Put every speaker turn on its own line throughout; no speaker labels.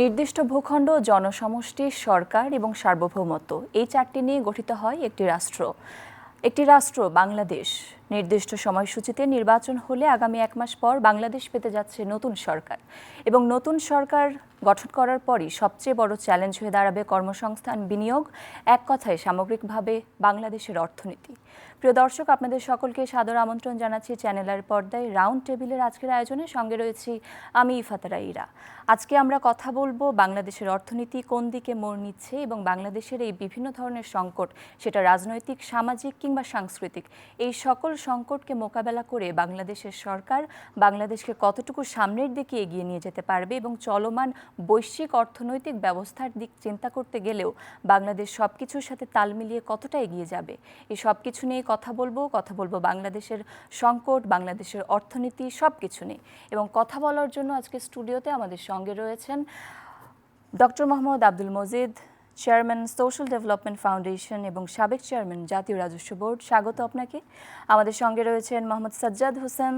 নির্দিষ্ট ভূখণ্ড, জনসমষ্টি, সরকার এবং সার্বভৌমত্ব এই চারটি নিয়ে গঠিত হয় একটি রাষ্ট্র। একটি রাষ্ট্র বাংলাদেশ। নির্দিষ্ট সময়সূচিতে নির্বাচন হলে আগামী 1 মাস পর বাংলাদেশ পেতে যাচ্ছে নতুন সরকার, এবং নতুন সরকার গঠন করার পরই সবচেয়ে বড় চ্যালেঞ্জ হয়ে দাঁড়াবে কর্মসংস্থান, বিনিয়োগ, এক কথায় সামগ্রিকভাবে বাংলাদেশের অর্থনীতি। প্রিয় দর্শক, আপনাদের সকলকে সাদর আমন্ত্রণ জানাচ্ছি চ্যানেলের পর্দায় রাউন্ড টেবিলের আজকের আয়োজনে। সঙ্গে রয়েছি আমি ইফাতারা ইরা। আজকে আমরা কথা বলবো বাংলাদেশের অর্থনীতি কোন দিকে মোড় নিচ্ছে এবং বাংলাদেশের এই বিভিন্ন ধরনের সংকট, সেটা রাজনৈতিক, সামাজিক কিংবা সাংস্কৃতিক, এই সকল সংকটকে মোকাবেলা করে বাংলাদেশের সরকার বাংলাদেশকে কতটুকু সামনের দিকে এগিয়ে নিয়ে যেতে পারবে এবং চলমান বৈশ্বিক অর্থনৈতিক ব্যবস্থার দিক চিন্তা করতে গেলেও বাংলাদেশ সব কিছুর সাথে তাল মিলিয়ে কতটা এগিয়ে যাবে, এই সব কিছু নিয়ে কথা বলবো বাংলাদেশের সংকট, বাংলাদেশের অর্থনীতি, সব কিছু নিয়ে। এবং কথা বলার জন্য আজকে স্টুডিওতে আমাদের সঙ্গে রয়েছেন doctor Mohammad Abdul Majid, chairman social development foundation এবং সাবেক চেয়ারম্যান জাতীয় রাজস্ব বোর্ড। স্বাগত আপনাকে। আমাদের সঙ্গে রয়েছেন মোহাম্মদ সাজ্জাদ হোসেন,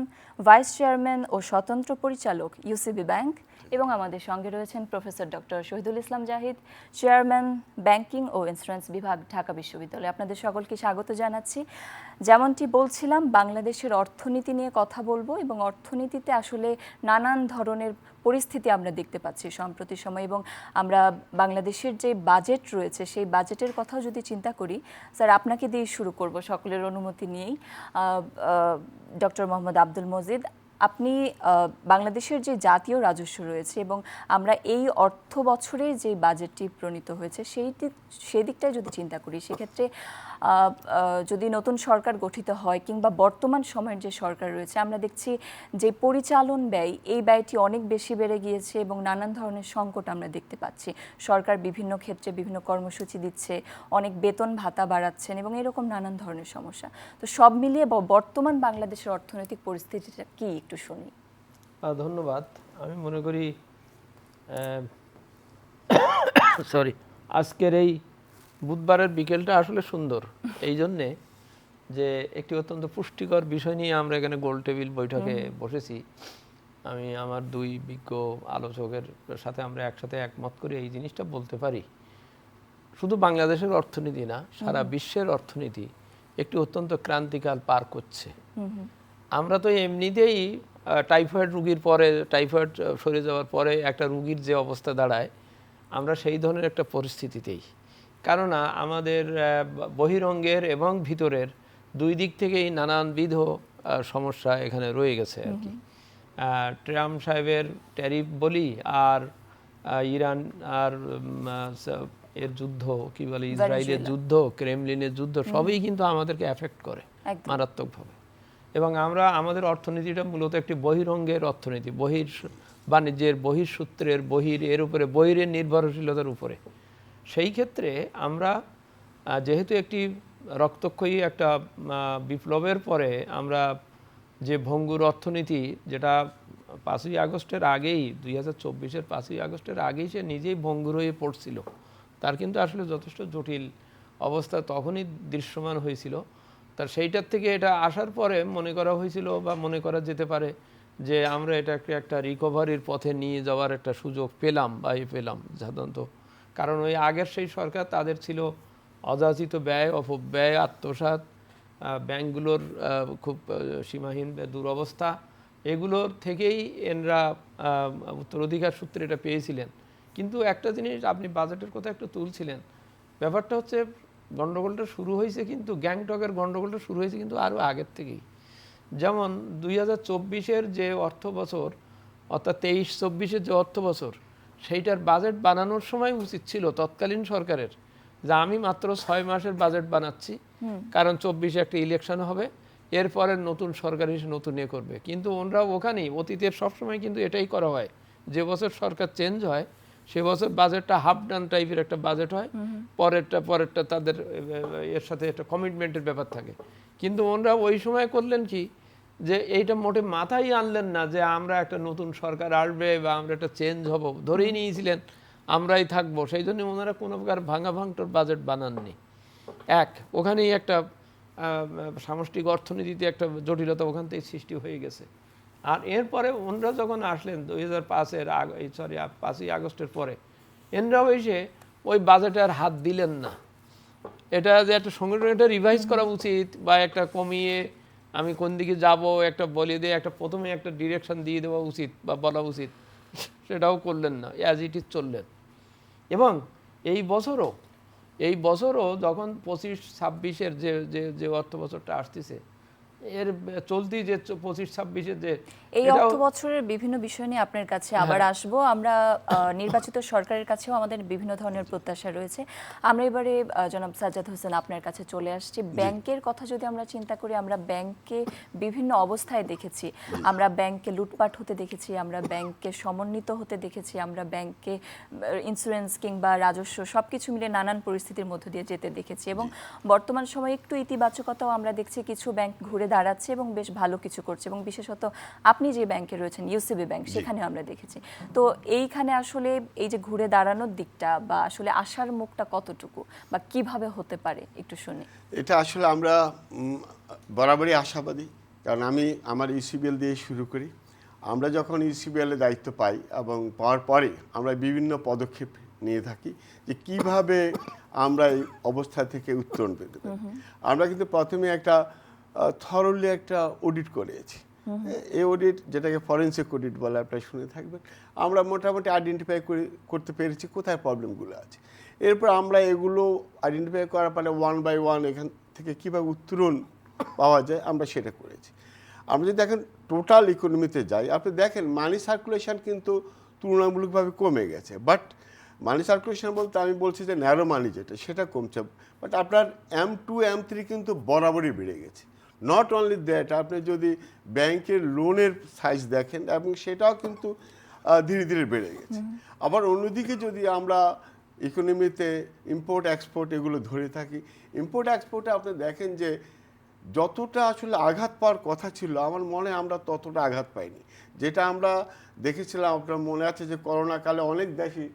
ভাইস চেয়ারম্যান ও স্বতন্ত্র পরিচালক ইউসিবি ব্যাংক, এবং আমাদের সঙ্গে রয়েছেন professor doctor Shahidul Islam Zahid, chairman banking ও ইন্স্যুরেন্স বিভাগ, ঢাকা বিশ্ববিদ্যালয়। আপনাদের সকলকে স্বাগত জানাচ্ছি। যেমনটি বলছিলাম, বাংলাদেশের অর্থনীতি নিয়ে কথা বলবো এবং অর্থনীতিতে আসলে নানান ধরনের পরিস্থিতি আমরা দেখতে পাচ্ছি সম্প্রতি সময়, এবং আমরা বাংলাদেশের যে বাজেট রয়েছে সেই বাজেটের কথাও যদি চিন্তা করি, স্যার আপনাকে দিয়ে শুরু করব সকলের অনুমতি নিয়েই। ডক্টর মোহাম্মদ আব্দুল মজিদ, আপনি বাংলাদেশের যে জাতীয় রাজস্ব রয়েছে এবং আমরা এই অর্থ বছরে যে বাজেটটি প্রণীত হয়েছে সেই দিকটাই যদি চিন্তা করি, সেক্ষেত্রে যদি নতুন সরকার গঠিত হয় কিংবা বর্তমান সময়ের যে সরকার রয়েছে, আমরা দেখছি যে পরিচালন ব্যয়, এই ব্যয়টি অনেক বেশি বেড়ে গিয়েছে এবং নানান ধরনের সংকট আমরা দেখতে পাচ্ছি। সরকার বিভিন্ন ক্ষেত্রে বিভিন্ন কর্মসূচি দিচ্ছে, অনেক বেতন ভাতা বাড়াচ্ছেন এবং এরকম নানান ধরনের সমস্যা। তো সব মিলিয়ে বর্তমান বাংলাদেশের অর্থনৈতিক পরিস্থিতিটা কি একটু শুনি।
ধন্যবাদ। আমি মনে করি আজকের এই বুধবারের বিকেলটা আসলে সুন্দর এই জন্যে যে একটি অত্যন্ত পুষ্টিকর বিষয় নিয়ে আমরা এখানে গোল টেবিল বৈঠকে বসেছি। আমি আমার দুই বিজ্ঞ আলোচকের সাথে আমরা একসাথে একমত করে এই জিনিসটা বলতে পারি, শুধু বাংলাদেশের অর্থনীতি না, সারা বিশ্বের অর্থনীতি একটি অত্যন্ত ক্রান্তিকাল পার করছে। আমরা তো এমনিতেই টাইফয়েড রুগীর পরে, টাইফয়েড সরে যাওয়ার পরে একটা রুগীর যে অবস্থা দাঁড়ায়, আমরা সেই ধরনের একটা পরিস্থিতিতেই। কেননা আমাদের বহিরঙ্গের এবং ভিতরের দুই দিক থেকেই নানানবিধ সমস্যা এখানে রয়ে গেছে আর কি। ট্রাম্প সাহেবের ট্যারিফ বলি, আর ইরান আর এর যুদ্ধ, কি বলে, ইসরায়েলের যুদ্ধ, ক্রেমলিনের যুদ্ধ, সবই কিন্তু আমাদেরকে এফেক্ট করে মারাত্মকভাবে। এবং আমরা আমাদের অর্থনীতিটা মূলত একটি বহিরঙ্গের অর্থনীতি, বহির বাণিজ্যের, বহির্সূত্রের, এর উপরে, বহিরের নির্ভরশীলতার উপরে। সেই ক্ষেত্রে আমরা যেহেতু একটি রক্তক্ষয়ী একটা বিপ্লবের পরে আমরা যে ভঙ্গুর অর্থনীতি, যেটা 5ই আগস্টের আগেই, 2024-এর 5ই আগস্টের আগেই সে নিজেই ভঙ্গুর হয়ে পড়ছিল, তার কিন্তু আসলে যথেষ্ট জটিল অবস্থা তখনই দৃশ্যমান হয়েছিল। তার সেইটার থেকে এটা আসার পরে মনে করা হয়েছিল বা মনে করা যেতে পারে যে আমরা এটাকে একটা রিকভারির পথে নিয়ে যাওয়ার একটা সুযোগ পেলাম সাধারণত। কারণ ওই আগের সেই সরকার, তাদের ছিল অযাচিত ব্যয়, অপব্যয়, আত্মসাৎ, ব্যাংকগুলোর খুব সীমাহীন দুরবস্থা, এগুলোর থেকেই এনরা উত্তরাধিকার সূত্রে এটা পেয়েছিলেন। কিন্তু একটা জিনিস, আপনি বাজেটের কথা একটু তুলছিলেন, ব্যাপারটা হচ্ছে গণ্ডগোলটা শুরু হয়েছে, কিন্তু গ্যাংটকের গণ্ডগোলটা শুরু হয়েছে কিন্তু আরও আগের থেকেই। যেমন 2024-এর যে অর্থ বছর, অর্থাৎ 23-24-এর যে অর্থ বছর, সেইটার বাজেট বানানোর সময় উচিত ছিল তৎকালীন সরকারের যে আমি মাত্র 6 মাসের বাজেট বানাচ্ছি, কারণ 24-এ একটা ইলেকশন হবে, এরপরে নতুন সরকার এসে নতুন করবে। কিন্তু ওনরা ওখানেই, অতীতের সবসময় কিন্তু এটাই করা হয়, যে বছর সরকার চেঞ্জ হয় সে বছর বাজেটটা হাফ ডান টাইপের একটা বাজেট হয়, পরেরটা তাদের এর সাথে একটা কমিটমেন্টের ব্যাপার থাকে। কিন্তু ওনরা ওই সময় করলেন কি, যে এইটা মোটে মাথায় আনলেন না যে আমরা একটা নতুন সরকার আসবে বা আমরা একটা চেঞ্জ হব, ধরেই নিয়েছিলেন আমরাই থাকবো। সেই জন্য ওনারা কোনো প্রকার ভাঙাভাঙটোর বাজেট বানাননি। ওখানেই একটা সামষ্টিক অর্থনীতিতে একটা জটিলতা ওখান থেকে সৃষ্টি হয়ে গেছে। আর এরপরে ওনারা যখন আসলেন 2005-এর সরি 5ই আগস্টের পরে এনরাও এসে ওই বাজেটে আর হাত দিলেন না। এটা যে একটা সংগঠন এটা রিভাইজ করা উচিত বা একটা কমিয়ে আমি কোন দিকে যাব একটা বলে দিয়ে একটা প্রথমে একটা ডিরেকশন দিয়ে দেওয়া উচিত বা বলা উচিত, সেটাও করলেন না, অ্যাজ ইট ইজ চললেন। এবং এই বছরও যখন 25-26-এর যে অর্থ বছরটা আসতেছে এর চলতি যে 25-26-এর যে
এই অর্থ বছরের বিভিন্ন বিষয় নিয়ে আপনার কাছে আবার আসবো আমরা। নির্বাচিত সরকারের কাছেও আমাদের বিভিন্ন ধরনের প্রত্যাশা রয়েছে। আমরা এবারে জনাব সাজ্জাদ হোসেন আপনার কাছে চলে আসছি। ব্যাংকের কথা যদি আমরা চিন্তা করি, আমরা ব্যাংককে বিভিন্ন অবস্থায় দেখেছি। আমরা ব্যাংককে লুটপাট হতে দেখেছি, আমরা ব্যাংককে সমন্বিত হতে দেখেছি, আমরা ব্যাংককে ইন্স্যুরেন্স কিংবা রাজস্ব সবকিছু মিলে নানান পরিস্থিতির মধ্য দিয়ে যেতে দেখেছি। এবং বর্তমান সময়ে একটু ইতিবাচকতাও আমরা দেখছি, কিছু ব্যাংক ঘুরে দাঁড়াচ্ছে এবং বেশ ভালো কিছু করছে। এবং বিশেষত আপনি যে ব্যাংকে রয়েছেন ইউসিবি ব্যাংক, সেখানে আমরা দেখেছি। তো এইখানে আসলে এই যে ঘুরে দাঁড়ানোর দিকটা বা আসলে আশার মুখটা কতটুকু বা কিভাবে হতে পারে একটু শুনি।
এটা আসলে আমরা বরাবরই আশাবাদী, কারণ আমি আমার ইউসিবিএল দিয়ে শুরু করি। আমরা যখন ইউসিবিএলের দায়িত্ব পাই এবং পাওয়ার পরে আমরা বিভিন্ন পদক্ষেপ নিয়ে থাকি যে কিভাবে আমরা এই অবস্থা থেকে উত্তরণ পেতে পারি। আমরা কিন্তু প্রথমে একটা থরলি একটা অডিট করেছি। এই অডিট, যেটাকে ফরেন্সিক অডিট বলে, আপনারা শুনে থাকবেন। আমরা মোটামুটি আইডেন্টিফাই করতে পেরেছি কোথায় প্রবলেমগুলো আছে। এরপর আমরা এগুলো আইডেন্টিফাই করার পরে ওয়ান বাই ওয়ান এখান থেকে কীভাবে উত্তরণ পাওয়া যায় আমরা সেটা করেছি। আমরা যদি দেখেন টোটাল ইকোনমিতে যাই, আপনি দেখেন মানি সার্কুলেশন কিন্তু তুলনামূলকভাবে কমে গেছে। বাট মানি সার্কুলেশন বলতে আমি বলছি যে ন্যারো মানি যেটা, সেটা কমছে। বাট আপনার M2 M3 কিন্তু বরাবরই বেড়ে গেছে। নট অনলি দ্যাট, আপনি যদি ব্যাংকের লোনের সাইজ দেখেন এবং সেটাও কিন্তু ধীরে ধীরে বেড়ে গেছে। আবার অন্যদিকে যদি আমরা ইকোনমিতে ইম্পোর্ট এক্সপোর্ট এগুলো ধরে থাকি, ইম্পোর্ট এক্সপোর্টে আপনি দেখেন যে যতটা আসলে আঘাত পাওয়ার কথা ছিল, আমার মনে আমরা ততটা আঘাত পাইনি। যেটা আমরা দেখেছিলাম, আপনার মনে আছে যে করোনাকালে অনেক দেশই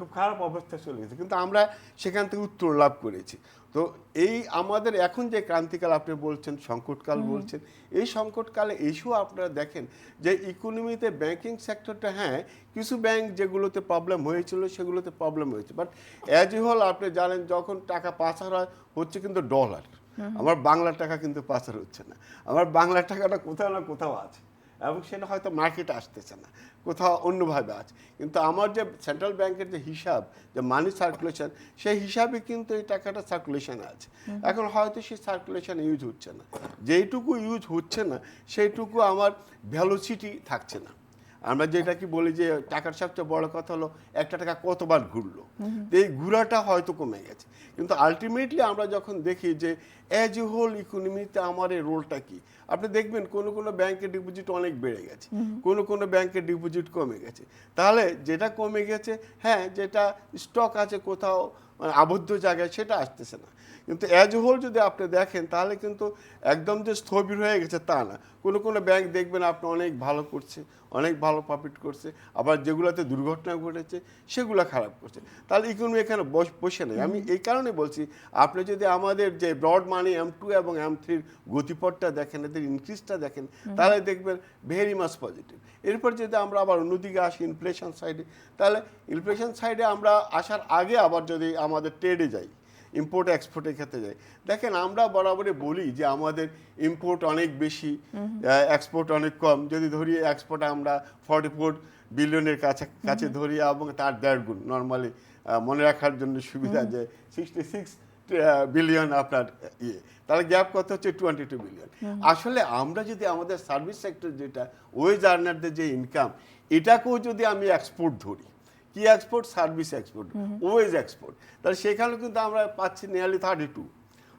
খুব খারাপ অবস্থায় চলে গেছে, কিন্তু আমরা সেখান থেকে উত্তর লাভ করেছি। তো এই আমাদের এখন যে ক্রান্তিকাল আপনি বলছেন, সংকটকাল বলছেন, এই সংকটকালে এসেও আপনারা দেখেন যে ইকোনমিতে ব্যাংকিং সেক্টরটা, হ্যাঁ কিছু ব্যাংক যেগুলোতে প্রবলেম হয়েছিল সেগুলোতে প্রবলেম হয়েছে, বাট অ্যাজ ইউ হোল আপনি জানেন যখন টাকা পাচার হচ্ছে কিন্তু ডলার, আমার বাংলা টাকা কিন্তু পাচার হচ্ছে না। আমার বাংলা টাকাটা কোথাও না কোথাও আছে এবং সেটা হয়তো মার্কেটে আসতেছে না, কোথাও অন্যভাবে আছে। কিন্তু আমার যে সেন্ট্রাল ব্যাংকের যে হিসাব, যে মানি সার্কুলেশন, সেই হিসাবে কিন্তু এই টাকাটা সার্কুলেশনে আছে। এখন হয়তো সেই সার্কুলেশন ইউজ হচ্ছে না, যেইটুকু ইউজ হচ্ছে না সেইটুকু আমার ভ্যালোসিটি থাকছে না। আমরা যেটা কি বলি যে টাকার সবচেয়ে বড় কথা হলো একটা টাকা কতবার ঘুরলো, এই ঘুরাটা হয়তো কমে গেছে। কিন্তু আলটিমেটলি আমরা যখন দেখি যে অ্যাজ এ হোল ইকোনমিতে আমার এই রোলটা কি, আপনি দেখবেন কোনো ব্যাংকের ডিপোজিট অনেক বেড়ে গেছে, কোনো ব্যাংকের ডিপোজিট কমে গেছে। তাহলে যেটা কমে গেছে, হ্যাঁ যেটা স্টক আছে কোথাও আবদ্ধ জায়গায়, সেটা আসতেছে না। কিন্তু অ্যাজ এ হোল যদি আপনি দেখেন তাহলে কিন্তু একদম যে স্থবির হয়ে গেছে তা না। কোনো ব্যাংক দেখবেন আপনি অনেক ভালো করছে, অনেক ভালো প্রফিট করছে, আবার যেগুলোতে দুর্ঘটনা ঘটেছে সেগুলো খারাপ করছে। তাহলে ইকোনমি এখানে বসে নেই। আমি এই কারণে বলছি, আপনি যদি আমাদের যে ব্রড মানি M2 এবং M3-র গতিপথটা দেখেন, এদের ইনক্রিজটা দেখেন, তাহলে দেখবেন ভেরি মাচ পজিটিভ। এরপর যদি আমরা আবার অন্যদিকে আসি ইনফ্লেশন সাইডে, তাহলে ইনফ্লেশন সাইডে আমরা আসার আগে আবার যদি আমাদের ট্রেডে যাই, ইম্পোর্ট এক্সপোর্টের ক্ষেত্রে যাই, দেখেন আমরা বরাবরই বলি যে আমাদের ইম্পোর্ট অনেক বেশি, এক্সপোর্ট অনেক কম। যদি ধরি এক্সপোর্ট আমরা 44 বিলিয়নের কাছে ধরি এবং তার 1.5 গুণ, নর্মালি মনে রাখার জন্য সুবিধা যে 66 বিলিয়ন আপনার তাহলে গ্যাপ কত হচ্ছে 22 বিলিয়ন। আসলে আমরা যদি আমাদের সার্ভিস সেক্টর যেটা ওয়েজ আর্নারদের যে ইনকাম, এটাকেও যদি আমি এক্সপোর্ট ধরি, কি export, service export, wage export, তাহলে সেখানে কিন্তু আমরা পাচ্ছি নিয়ারলি 32।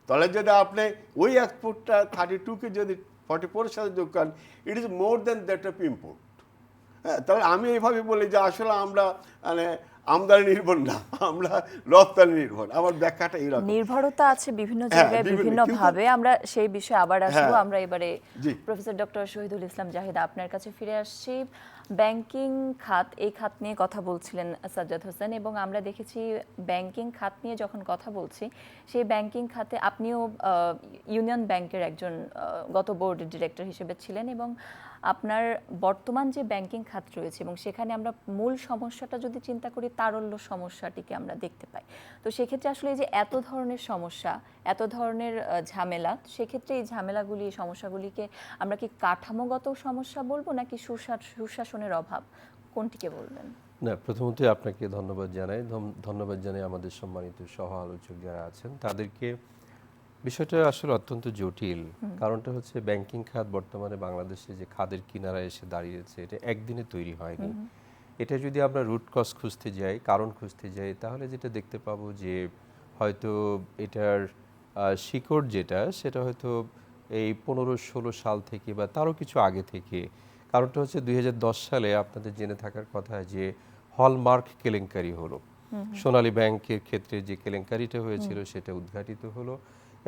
তাহলে যদি আপনি ওই এক্সপোর্টটা 32-কে যদি 44-এর সাথে যোগ করেন, it is more than that of import. হ্যাঁ, তাহলে আমি এইভাবে বলি যে আসলে আমরা মানে আমদানি নির্ভর না, আমরা রপ্তানি নির্ভর। আমার ব্যাখ্যাটা এইরকম।
নির্ভরতা আছে বিভিন্ন
হ্যাঁ,
জায়গায়
বিভিন্ন,
বিভিন্ন
কিন্তু-
ভাবে, আমরা সেই বিষয়ে আবার আসবো।
হ্যাঁ,
আমরা এবারে
জি।
প্রফেসর ডক্টর শহীদুল ইসলাম জাহিদ আপনার কাছে ফিরে আসছি। ব্যাংকিং খাত, এই খাত নিয়ে কথা বলছিলেন সাজ্জাদ হোসেন, এবং আমরা দেখেছি ব্যাংকিং খাত নিয়ে যখন কথা বলছি, সেই ব্যাংকিং খাতে আপনিও ইউনিয়ন ব্যাংকের একজন গত বোর্ড ডিরেক্টর হিসেবে ছিলেন, এবং আপনার বর্তমান যে ব্যাংকিং খাত রয়েছে, এবং সেখানে আমরা মূল সমস্যাটা যদি চিন্তা করি, তারল্য সমস্যাটিকে আমরা দেখতে পাই। তো সেক্ষেত্রে আসলে এই যে এত ধরনের সমস্যা, এত ধরনের ঝামেলা, সেক্ষেত্রে এই ঝামেলাগুলি, এই সমস্যাগুলিকে আমরা কি কাঠামোগত সমস্যা বলবো, নাকি সুশাসনের অভাব, কোনটিকে বলবেন?
না, প্রথমত আপনাকে ধন্যবাদ জানাই। ধন্যবাদ জানাই আমাদের সম্মানিত সহ আলোচক যারা আছেন তাদেরকে। বিষয়টা আসলে অত্যন্ত জটিল। কারণটা হচ্ছে ব্যাংকিং খাত বর্তমানে বাংলাদেশে যে খাদের কিনারায় এসে দাঁড়িয়েছে, এটা একদিনে তৈরি হয়নি। এটা যদি আমরা রুট কজ খুঁজতে যাই, কারণ খুঁজতে যাই, তাহলে যেটা দেখতে পাবো যে হয়তো এটার শিকড় যেটা, সেটা হয়তো এই 15-16 সাল থেকে বা তারও কিছু আগে থেকে। কারণটা হচ্ছে 2010 সালে আপনাদের জেনে থাকার কথা যে হলমার্ক কেলেঙ্কারি হলো। সোনালী ব্যাংকের ক্ষেত্রে যে কেলেঙ্কারিটা হয়েছিল সেটা উদ্ঘাটিত হলো,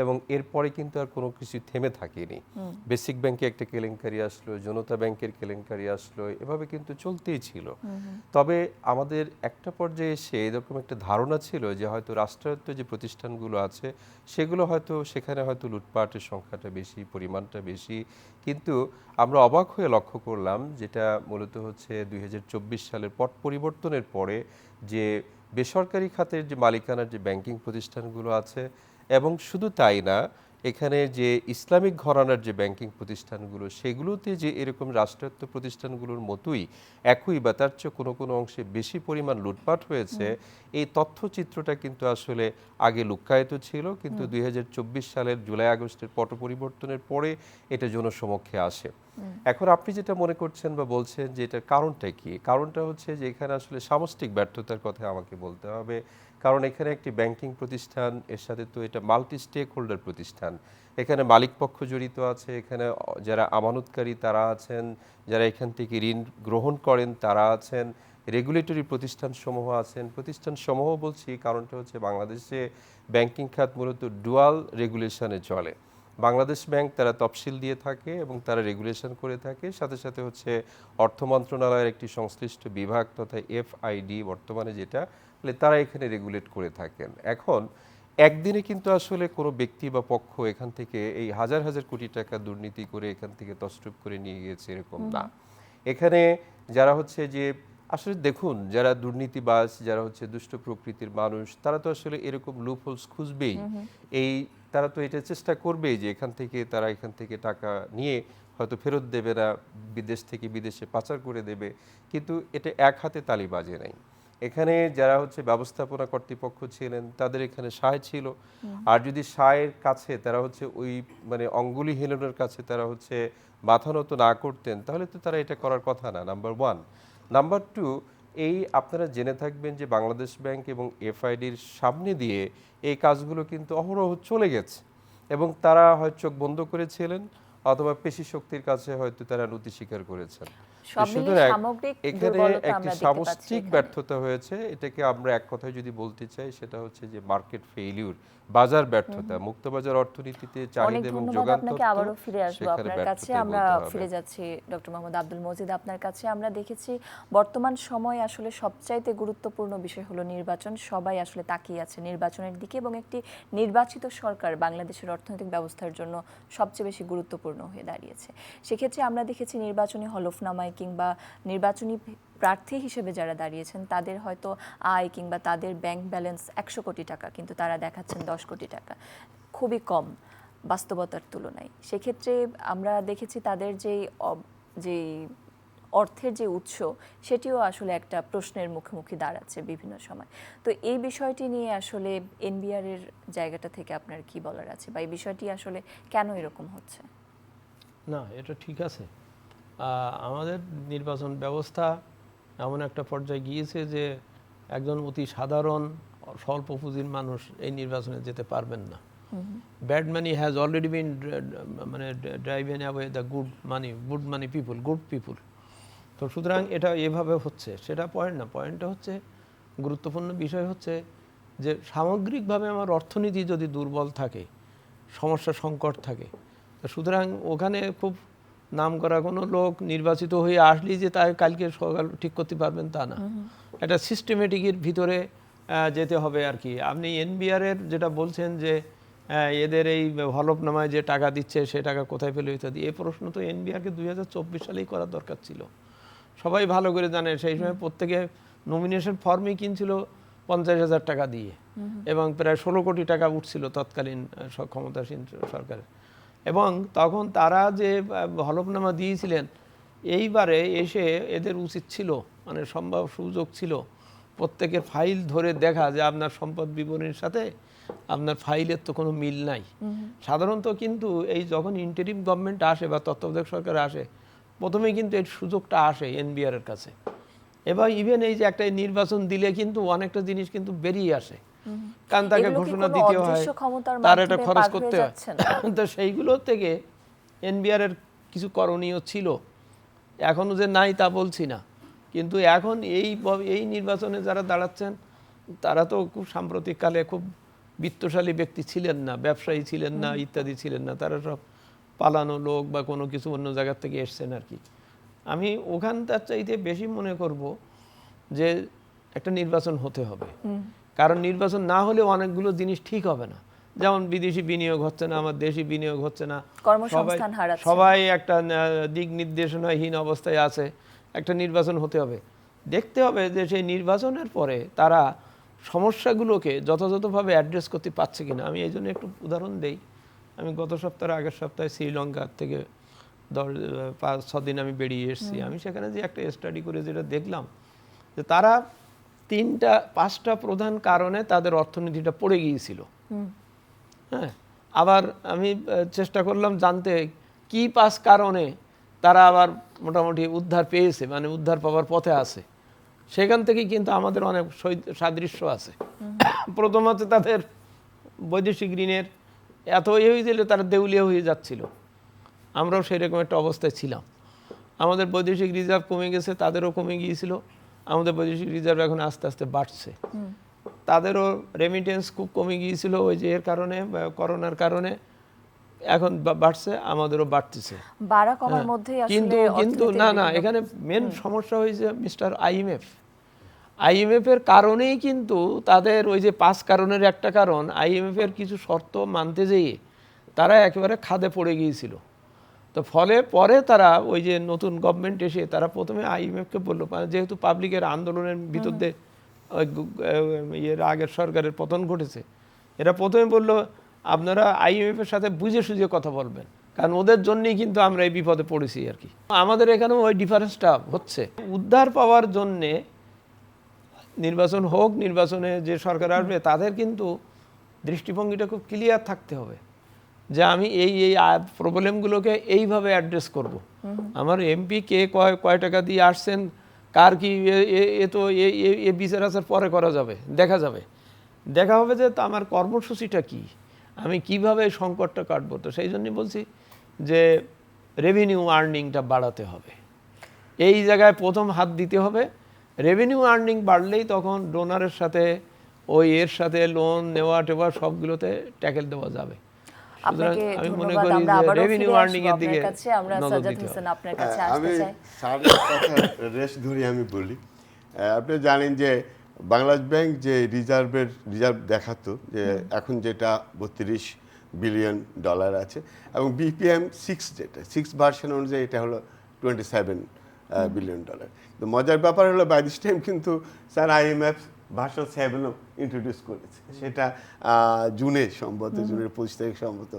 এবং এরপরে কিন্তু আর কোনো কিছু থেমে থাকেনি। বেসিক ব্যাংকে একটা কেলেঙ্কারি আসলো, জনতা ব্যাংকের কেলেঙ্কারি আসলো, এভাবে কিন্তু চলতেই ছিল। তবে আমাদের একটা পর্যায়ে এসে এরকম একটা ধারণা ছিল যে হয়তো রাষ্ট্রায়ত্ত যে প্রতিষ্ঠানগুলো আছে সেগুলো হয়তো, সেখানে হয়তো লুটপাটের সংখ্যাটা বেশি, পরিমাণটা বেশি। কিন্তু আমরা অবাক হয়ে লক্ষ্য করলাম, যেটা মূলত হচ্ছে 2024 সালের পট পরিবর্তনের পরে, যে বেসরকারি খাতের যে মালিকানার যে ব্যাংকিং প্রতিষ্ঠানগুলো আছে, এবং শুধু তাই না, এখানে যে ইসলামিক ঘরানার যে ব্যাংকিং প্রতিষ্ঠানগুলো, সেগুলোতে যে এরকম রাষ্ট্রায়ত্ত প্রতিষ্ঠানগুলোর মতোই একই বা তার চেয়ে কোনো কোনো অংশে বেশি পরিমাণ লুটপাট হয়েছে, এই তথ্যচিত্রটা কিন্তু আসলে আগে লুক্কায়িত ছিল। কিন্তু 2024 সালের জুলাই আগস্টের পট পরিবর্তনের পরে এটা জনসমক্ষে আসে। এখন আপনি যেটা মনে করছেন বা বলছেন যে এটার কারণটা কি, কারণটা হচ্ছে যে এখানে আসলে সামষ্টিক ব্যর্থতার কথা আমাকে বলতে হবে। কারণ এখানে একটি ব্যাংকিং প্রতিষ্ঠান, এর সাথে তো এটা মাল্টি স্টেক হোল্ডার প্রতিষ্ঠান। এখানে মালিক পক্ষ জড়িত আছে, এখানে যারা আমানতকারী তারা আছেন, যারা এখান থেকে ঋণ গ্রহণ করেন তারা আছেন, রেগুলেটরি প্রতিষ্ঠান সমূহ আছেন। প্রতিষ্ঠান সমূহ বলছি কারণটা হচ্ছে বাংলাদেশে ব্যাংকিং খাত মূলত ডুয়াল রেগুলেশনে চলে। বাংলাদেশ ব্যাংক তারা তফসিল দিয়ে থাকে এবং তারা রেগুলেশন করে থাকে, সাথে সাথে হচ্ছে অর্থ মন্ত্রণালয়ের একটি সংশ্লিষ্ট বিভাগ তথা এফআইডি বর্তমানে যেটা, তারা এখানে রেগুলেট করে থাকেন। এখন একদিনে কিন্তু আসলে কোনো ব্যক্তি বা পক্ষ এখান থেকে এই হাজার হাজার কোটি টাকা দুর্নীতি করে এখান থেকে তছরূপ করে নিয়ে গিয়েছে এরকম না। এখানে যারা হচ্ছে যে আসলে দেখুন, যারা দুর্নীতিবাজ, যারা হচ্ছে দুষ্ট প্রকৃতির মানুষ, তারা তো আসলে এরকম লুপহোলস খুঁজবেই। তারা তো এটা চেষ্টা করবেই যে এখান থেকে টাকা নিয়ে হয়তো ফেরত দেবে না, বিদেশ থেকে বিদেশে পাচার করে দেবে। কিন্তু এটা এক হাতে তালি বাজে নাই। এখানে যারা হচ্ছে ব্যবস্থাপনা কর্তৃপক্ষ ছিলেন তাদের এখানে সায় ছিল। আর যদি সায়ের কাছে তারা হচ্ছে ওই মানে অঙ্গুলি হেলনের কাছে তারা হচ্ছে মাথা নত না করতেন, তাহলে তো তারা এটা করার কথা না, নাম্বার 1। নাম্বার 2, এই আপনারা জেনে থাকবেন যে বাংলাদেশ ব্যাংক এবং এফআইডির সামনে দিয়ে এই কাজগুলো কিন্তু অহরহ চলে গেছে, এবং তারা হয়তো চোখ বন্ধ করেছিলেন অথবা পেশি শক্তির কাছে হয়তো তারা নতি স্বীকার করেছেন। এখানে একটি সামষ্টিক ব্যর্থতা হয়েছে। এটাকে আমরা এক কথায় যদি বলতে চাই, সেটা হচ্ছে যে মার্কেট ফেইলিউর, বাজার ব্যর্থতা। মুক্তবাজার অর্থনীতিতে চাহিদা এবং যোগান
আপনাকে আবারও ফিরে আসবো আপনার কাছে। আমরা ফিরে যাচ্ছি ডক্টর মোহাম্মদ আব্দুল মজিদ আপনার কাছে। আমরা দেখেছি বর্তমান সময়ে আসলে সবচাইতে গুরুত্বপূর্ণ বিষয় হলো নির্বাচন। সবাই আসলে তাকিয়ে আছে নির্বাচনের দিকে, এবং একটি নির্বাচিত সরকার বাংলাদেশের অর্থনৈতিক ব্যবস্থার জন্য সবচেয়ে বেশি গুরুত্বপূর্ণ হয়ে দাঁড়িয়েছে। সেক্ষেত্রে আমরা দেখেছি নির্বাচনী হলফনামায় কিংবা নির্বাচনী প্রার্থী হিসেবে যারা দাঁড়িয়েছেন তাদের হয়তো আয় কিংবা তাদের ব্যাংক ব্যালেন্স 100 কোটি টাকা, কিন্তু তারা দেখাচ্ছেন 10 কোটি টাকা, খুবই কম বাস্তবতার তুলনায়। সেক্ষেত্রে আমরা দেখেছি তাদের যে অর্থের যে উৎস, সেটিও আসলে একটা প্রশ্নের মুখোমুখি দাঁড়াচ্ছে বিভিন্ন সময়। তো এই বিষয়টি নিয়ে আসলে এনবিআর এর জায়গাটা থেকে আপনার কি বলার আছে, বা এই বিষয়টি আসলে কেন এরকম হচ্ছে?
না, এটা ঠিক আছে। আমাদের নির্বাচন ব্যবস্থা এমন একটা পর্যায়ে গিয়েছে যে একজন অতি সাধারণ স্বল্প পুঁজির মানুষ এই নির্বাচনে যেতে পারবেন না। Bad money has already been মানে driven away the good money people, good people. তো সুতরাং এটা এভাবে হচ্ছে, সেটা পয়েন্ট না। পয়েন্টটা হচ্ছে গুরুত্বপূর্ণ বিষয় হচ্ছে যে সামগ্রিকভাবে আমার অর্থনীতি যদি দুর্বল থাকে, সমস্যা সংকট থাকে, তো সুতরাং ওখানে খুব নামকরা কোনো লোক নির্বাচিত হয়ে আসলেই যে তাই কালকে সকাল ঠিক করতে পারবেন তা না। একটা সিস্টেমেটিকের ভিতরে যেতে হবে আর কি। আপনি এনবিআরের যেটা বলছেন যে এদের এই হলফনামায় যে টাকা দিচ্ছে সে টাকা কোথায় পেল ইত্যাদি, এই প্রশ্ন তো এনবিআরকে 2024 সালেই করার দরকার ছিল। সবাই ভালো করে জানে সেই সময় প্রত্যেকে নমিনেশন ফর্মই কিনছিল 50,000 টাকা দিয়ে, এবং প্রায় 16 কোটি টাকা উঠছিল তৎকালীন ক্ষমতাসীন সরকারের। এবং তখন তারা যে হলফনামা দিয়েছিলেন, এইবারে এসে এদের উচিত ছিল, মানে সম্ভব সুযোগ ছিল, প্রত্যেকের ফাইল ধরে দেখা যে আপনার সম্পদ বিবরণীর সাথে আপনার ফাইলের তো কোনো মিল নাই। সাধারণত কিন্তু এই যখন ইন্টারিম গভর্নমেন্ট আসে বা তত্ত্বাবধায়ক সরকার আসে, প্রথমেই কিন্তু এই সুযোগটা আসে এনবিআর এর কাছে। এবং ইভেন এই যে একটা নির্বাচন দিলে কিন্তু অনেকটা জিনিস কিন্তু বেরিয়ে আসে, কারণ তাকে ঘোষণা দিতে হয়, তার একটা খরচ করতে হয়। তো সেইগুলো থেকে এনবিআর এর কিছু করণীয় ছিল, এখনো যে নাই তা বলছি না, কিন্তু এখন এই নির্বাচনে যারা দাঁড়াচ্ছেন তারা তো খুব সাম্প্রতিককালে খুব বিত্তশালী ব্যক্তি ছিলেন না, ব্যবসায়ী ছিলেন না, ইত্যাদি ছিলেন না, তারা সব পালানো লোক বা কোনো কিছু অন্য জায়গার থেকে এসছেন আর কি। আমি ওখানটার চাইতে বেশি মনে করব যে একটা নির্বাচন হতে হবে, কারণ নির্বাচন না হলে অনেকগুলো জিনিস ঠিক হবে না। যেমন বিদেশি বিনিয়োগ হচ্ছে না, আমার দেশি বিনিয়োগ হচ্ছে না, সবাই একটা দিক নির্দেশনাহীন অবস্থায় আছে। একটা নির্বাচন হতে হবে, দেখতে হবে যে সেই নির্বাচনের পরে তারা সমস্যাগুলোকে যথাযথভাবে অ্যাড্রেস করতে পারছে কিনা। আমি এই জন্য একটু উদাহরণ দেই। আমি গত সপ্তাহে আগের সপ্তাহে শ্রীলঙ্কা থেকে 5-6 দিন আমি বেরিয়ে এসেছি। আমি সেখানে যে একটা স্টাডি করে যেটা দেখলাম যে তারা 3-5টা প্রধান কারণে তাদের অর্থনীতিটা পড়ে গিয়েছিল। হ্যাঁ, আবার আমি চেষ্টা করলাম জানতে কি 5 কারণে তারা আবার মোটামুটি উদ্ধার পেয়েছে, মানে উদ্ধার পাওয়ার পথে আছে। সেখান থেকেই কিন্তু আমাদের অনেক সাদৃশ্য আছে। প্রথম হচ্ছে তাদের বৈদেশিক ঋণের এত হয়ে গেলে তারা দেউলিয়া হয়ে যাচ্ছিল, আমরাও সেরকম একটা অবস্থায় ছিলাম। আমাদের বৈদেশিক রিজার্ভ কমে গেছে, তাদেরও কমে গিয়েছিল। আমাদের বৈদেশিক রিজার্ভ এখন আস্তে আস্তে বাড়ছে। তাদেরও রেমিটেন্স খুব কমে গিয়েছিল ওই যে এর কারণে, করোনার কারণে, এখন বাড়ছে, আমাদেরও বাড়তেছে। কিন্তু কিন্তু না, এখানে মেন সমস্যা হয়েছে মিস্টার আইএমএফ এর কারণেই কিন্তু তাদের ওই যে 5 কারণের একটা কারণ, আইএমএফ এর কিছু শর্ত মানতে যেয়ে তারা একেবারে খাদে পড়ে গিয়েছিল। তো ফলে পরে তারা ওই যে নতুন গভর্নমেন্ট এসে তারা প্রথমে আইএমএফকে বললো, যেহেতু পাবলিকের আন্দোলনের ভিতর দিয়ে এর আগের সরকারের পতন ঘটেছে, এরা প্রথমে বললো আপনারা আইএমএফ এর সাথে বুঝে সুঝে কথা বলবেন, কারণ ওদের জন্যই কিন্তু আমরা এই বিপদে পড়েছি আর কি। আমাদের এখানেও ওই ডিফারেন্সটা হচ্ছে। উদ্ধার পাওয়ার জন্যে নির্বাচন হোক, নির্বাচনে যে সরকার আসবে তাদের কিন্তু দৃষ্টিভঙ্গিটা খুব ক্লিয়ার থাকতে হবে যে আমি এই প্রবলেমগুলোকে এইভাবে অ্যাড্রেস করব। আমার এমপি কে কয় টাকা দিয়ে আসছেন, কার কি, এ তো এ বিচার আচার পরে করা যাবে, দেখা হবে যে আমার কর্মসূচিটা কি, আমি কিভাবে সংকটটা কাটবো। তো সেই জন্যই বলছি যে রেভিনিউ আর্নিংটা বাড়াতে হবে, এই জায়গায় প্রথম হাত দিতে হবে। রেভিনিউ আর্নিং বাড়লেই তখন ডোনারের সাথে এর সাথে লোন নেওয়া টেওয়া সবগুলোতে ট্যাকেল দেওয়া যাবে।
আমি মনে করি যে রেভিনিউ আর্নিং এর দিকে নজর দিতে হবে।
আমি স্যারের কথা রেশ ধরে আমি বলি, আপনি জানেন যে বাংলাদেশ ব্যাংক যে রিজার্ভ দেখাতো যে এখন যেটা $32 বিলিয়ন আছে, এবং বিপিএম 6 ভার্সন অনুযায়ী এটা হলো $27 বিলিয়ন। তো মজার ব্যাপার হলো বাই দিস টাইম কিন্তু স্যার আইএমএফ ভার্সন 7ও ইন্ট্রোডিউস করেছে, সেটা জুনের 25 তারিখ সম্ভবত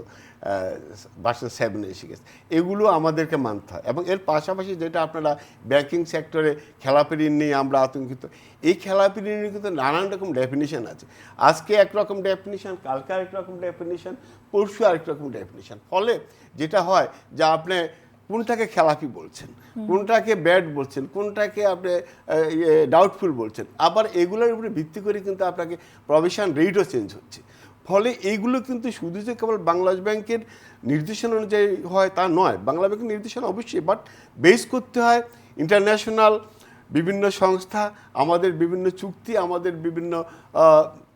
ভার্সন 7 এসে গেছে। এগুলো আমাদেরকে মানতে হয়। এবং এর পাশাপাশি যেটা আপনারা ব্যাংকিং সেক্টরে খেলাপি ঋণ নিয়ে আমরা আতঙ্কিত, এই খেলাপি ঋণের কিন্তু নানান রকম ডেফিনিশন আছে। আজকে একরকম ডেফিনিশন, কালকে আরেক রকম ডেফিনিশন, পরশু আরেক রকম ডেফিনিশন। ফলে যেটা হয় যে আপনি কোনটাকে খেলাপি বলছেন, কোনটাকে ব্যাড বলছেন, কোনটাকে আপনি ডাউটফুল বলছেন, আবার এগুলোর উপরে ভিত্তি করে কিন্তু আপনাকে প্রভিশন রেটও চেঞ্জ হচ্ছে। ফলে এইগুলো কিন্তু শুধু যে কেবল বাংলাদেশ ব্যাংকের নির্দেশনা অনুযায়ী হয় তা নয়, বাংলা ব্যাংকের নির্দেশনা অবশ্যই, বাট বেস করতে হয় ইন্টারন্যাশনাল বিভিন্ন সংস্থা, আমাদের বিভিন্ন চুক্তি, আমাদের বিভিন্ন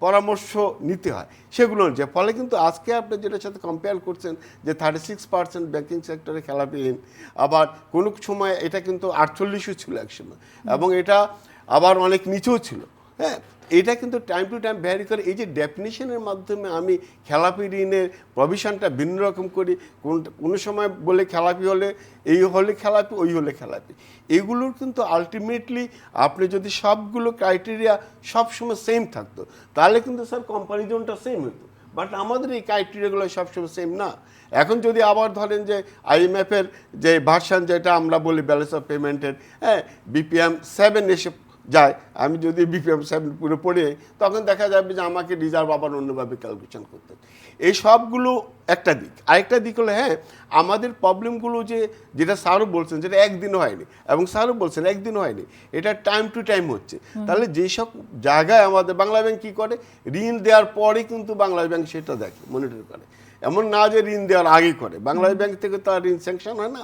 পরামর্শ নিতে হয় সেগুলো যে ফলে কিন্তু আজকে আপনি যেটার সাথে কম্পেয়ার করছেন যে 36% ব্যাংকিং সেক্টরে খেলাপি ঋণ, আবার কোনো সময় এটা কিন্তু 48ও ছিল একসময়, এবং এটা আবার অনেক নিচেও ছিল। হ্যাঁ, এটা কিন্তু টাইম টু টাইম ভ্যারি করে। এই যে ডেফিনিশনের মাধ্যমে আমি খেলাপি ঋণের প্রভিশনটা ভিন্ন রকম করি, কোনো সময় বলে খেলাপি হলে এই হলে খেলাপি, ওই হলে খেলাপি, এগুলোর কিন্তু আলটিমেটলি আপনি যদি সবগুলো ক্রাইটেরিয়া সবসময় সেম থাকতো তাহলে কিন্তু স্যার কম্পারিজনটা সেম হতো, বাট আমাদের এই ক্রাইটেরিয়াগুলো সবসময় সেম না। এখন যদি আবার ধরেন যে IMF-এর যে ভার্সান যেটা আমরা বলি ব্যালেন্স অফ পেমেন্টের, হ্যাঁ, BPM 7 এসে যায়, আমি যদি BPM 7 পুরো পড়ে তখন দেখা যাবে যে আমাকে রিজার্ভ আবার অন্যভাবে ক্যালকুলেশন করতে। এই সবগুলো একটা দিক। আরেকটা দিক হলো হ্যাঁ, আমাদের প্রবলেমগুলো যেটা স্যারও বলছেন যেটা একদিনও হয়নি, এবং স্যারও বলছেন একদিনও হয়নি, এটা টাইম টু টাইম হচ্ছে। তাহলে যেসব জায়গায় আমাদের বাংলা ব্যাংক কী করে, ঋণ দেওয়ার পরে কিন্তু বাংলা ব্যাংক সেটা দেখে, মনিটর করে। এমন না যে ঋণ দেওয়ার আগে করে, বাংলাদেশ ব্যাংক থেকে তো আর ঋণ স্যাংশন হয় না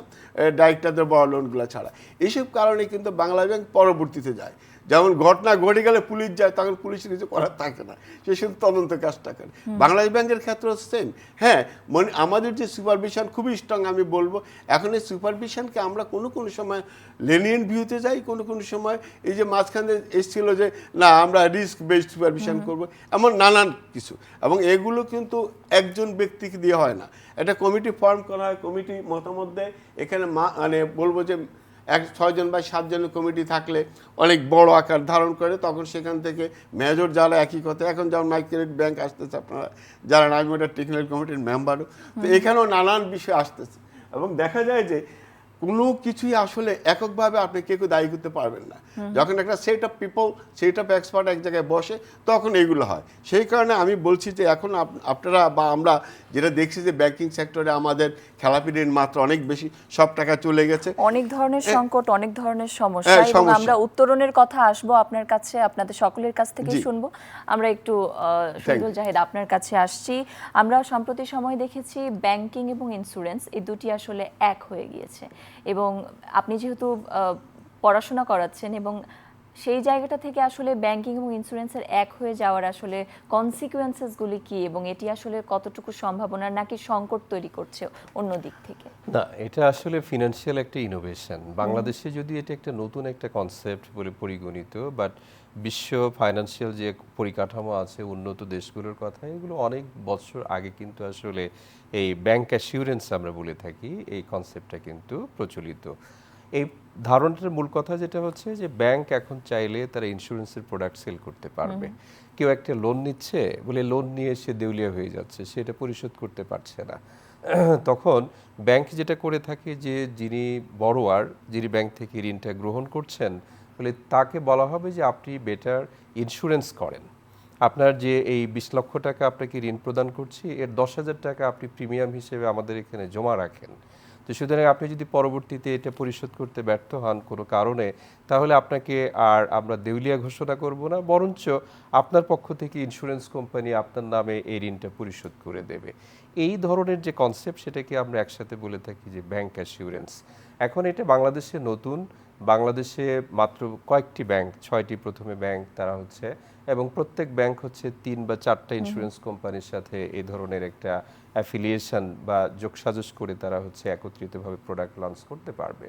ডাইরেক্টরদের বড় লোনগুলো ছাড়া। এইসব কারণে কিন্তু বাংলা ব্যাংক পরবর্তীতে যায়, যেমন ঘটনা ঘটে গেলে পুলিশ যায়, তখন পুলিশের কিছু করার থাকে না, সে শুধু তদন্ত কাজটা করে। বাংলাদেশ ব্যাংকের ক্ষেত্রে সেম। হ্যাঁ, মানে আমাদের যে সুপারভিশন খুবই স্ট্রং, আমি বলবো এখন এই সুপারভিশনকে আমরা কোনো সময় লেনিয়েন্ট ভিউতে যাই, কোনো সময় এই যে মাঝখানে এসেছিল যে না আমরা রিস্ক বেসড সুপারভিশন করব, এমন নানান কিছু। এবং এগুলো কিন্তু একজন ব্যক্তিকে দিয়ে হয় না, একটা কমিটি ফর্ম করা হয়, কমিটি মতামত দেয়। এখানে মানে বলবো যে 6 জন বা 7 জনের কমিটি থাকলে অনেক বড় আকার ধারণ করে, তখন সেখান থেকে মেজর যারা একই কথা, এখন যেমন মাইক্রোক্রেডিট ব্যাংক আসতেছে, আপনারা যারা আমি ওটা টেকনিক্যাল কমিটির মেম্বারও, তো এখানেও নানান বিষয় আসতেছে, এবং দেখা যায় যে কোনো কিছুই আসলে এককভাবে আপনি কেউ দায়ী করতে পারবেন না। যখন একটা set of people, set of expert এক জায়গায় বসে, তখন এইগুলো হয়। সেই কারণে আমি বলছি যে এখন আপনারা বা আমরা যেটা দেখছি যে ব্যাংকিং সেক্টরে আমাদের খেলাপি ঋণ মাত্রা অনেক বেশি, সব টাকা চলে গেছে,
অনেক ধরনের সংকট, অনেক ধরনের সমস্যা, এবং আমরা উত্তরণের কথা আসবো আপনার কাছে, আপনাদের সকলের কাছ থেকে শুনবো। আমরা একটু শহীদুল জাহিদ আপনার কাছে আসছি। আমরা সম্প্রতি সময় দেখেছি ব্যাংকিং এবং ইন্স্যুরেন্স এই দুটি আসলে এক হয়ে গিয়েছে, এবং আপনি যেহেতু পড়াশোনা করাচ্ছেন, এবং সেই জায়গাটা থেকে আসলে ব্যাংকিং এবং ইন্স্যুরেন্সের এক হয়ে যাওয়ার আসলে কনসিকুয়েন্সেসগুলি কি, এবং এটি আসলে কতটুকু সম্ভাবনা নাকি সংকট তৈরি করছে অন্য দিক থেকে?
না, এটা আসলে ফিনান্সিয়াল একটা ইনোভেশন। বাংলাদেশে যদি এটা একটা নতুন একটা কনসেপ্ট বলে পরিগণিত, বাট বিশ্ব ফাইন্যান্সিয়াল যে পরিকাঠামো আছে উন্নত দেশগুলোর কথা, এগুলো অনেক বছর আগে কিন্তু আসলে এই ব্যাংক অ্যাসিউরেন্স আমরা বলে থাকি, এই কনসেপ্টটা কিন্তু প্রচলিত। এই ধারণাটার মূল কথা যেটা হচ্ছে যে ব্যাংক এখন চাইলে তারা ইন্স্যুরেন্সের প্রোডাক্ট সেল করতে পারবে। কেউ একটা লোন নিচ্ছে বলে লোন নিয়ে সে দেউলিয়া হয়ে যাচ্ছে, সেটা পরিশোধ করতে পারছে না, তখন ব্যাংক যেটা করে থাকে যে যিনি বড়োয়ার, যিনি ব্যাংক থেকে ঋণটা গ্রহণ করছেন, বলে তাকে বলা হবে যে আপনি বেটার ইন্স্যুরেন্স করেন, আপনার যে এই 20 লক্ষ টাকা আপনাকে ঋণ প্রদান করছি, এর 10,000 টাকা আপনি প্রিমিয়াম হিসেবে আমাদের এখানে জমা রাখেন। তো সুতরাং আপনি যদি পরবর্তীতে এটা পরিশোধ করতে ব্যর্থ হন কোনো কারণে, তাহলে আপনাকে আর আমরা দেউলিয়া ঘোষণা করব না, বরঞ্চ আপনার পক্ষ থেকে ইন্স্যুরেন্স কোম্পানি আপনার নামে এই ঋণটা পরিশোধ করে দেবে। এই ধরনের যে কনসেপ্ট, সেটাকে আমরা একসাথে বলে থাকি যে ব্যাংক অ্যাসিউরেন্স। এখন এটা বাংলাদেশে নতুন, বাংলাদেশে মাত্র কয়েকটি ব্যাংক, 6টি প্রথমে ব্যাংক তারা হচ্ছে, এবং প্রত্যেক ব্যাংক হচ্ছে 3 বা 4টা ইন্স্যুরেন্স কোম্পানির সাথে এই ধরনের একটা অ্যাফিলিয়েশন বা যোগসাজশ করে তারা হচ্ছে একত্রিতভাবে প্রোডাক্ট লঞ্চ করতে পারবে।